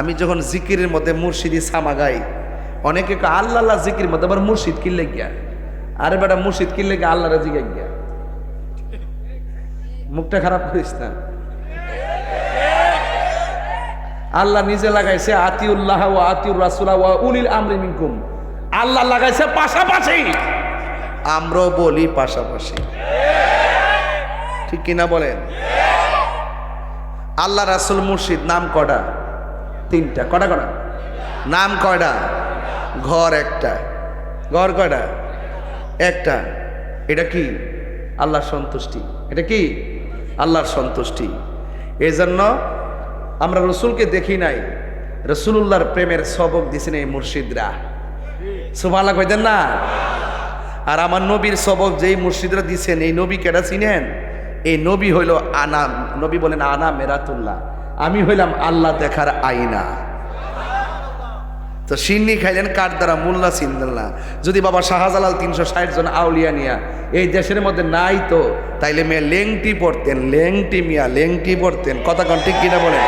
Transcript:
আমি যখন জিকিরের মধ্যে মুর্শিদি সামা গাই, অনেকে আল্লাহ আল্লাহ জিকির মধ্যে আবার মুর্শিদ কিনলে গিয়া, আরে বেটা মুর্শিদ কিনলে গিয়া আল্লাহরা জিগাই গিয়া, মুখটা খারাপ করিস না। আল্লাহ নিজে লাগাইছে আতিউল্লাহ ওয়া আতিউর রাসূল ওয়া উলিল আমরি মিনকুম, আল্লাহ লাগাইছে পাশাপাশি, আমরাও বলি পাশাপাশি, ঠিক কিনা বলেন? আল্লাহ রাসূল মুর্শিদ নাম কয়টা? তিনটা। কটা কটা নাম? কয়টা? ঘর একটা। ঘর কয়টা? একটা। এটা কি? আল্লাহর সন্তুষ্টি। এটা কি? আল্লাহর সন্তুষ্টি। এই জন্য আমরা রসুলকে দেখি নাই, রসুলুল্লাহর প্রেমের সবক দিছেন এই মুর্শিদরা। সুবহানাল্লাহ কইতেন না? আর আমার নবীর সবক যেই মুর্শিদরা দিছেন, এই নবী কেডা চিনেন? এই নবী হইল আনাম। নবী বলেন আনা মেরাতুল্লাহ, আমি হইলাম আল্লাহ দেখার আয়না। তো সিন্নি খাইলেন কার দ্বারা? মোল্লা চিনলেন। যদি বাবা শাহজালাল 360 জন আউলিয়া নিয়া এই দেশের মধ্যে নাই তো, তাইলে মেয়ে লেংটি পড়তেন, লেংটি মিয়া লেংটি পড়তেন। কথা কোন ঠিক কিনা বলেন?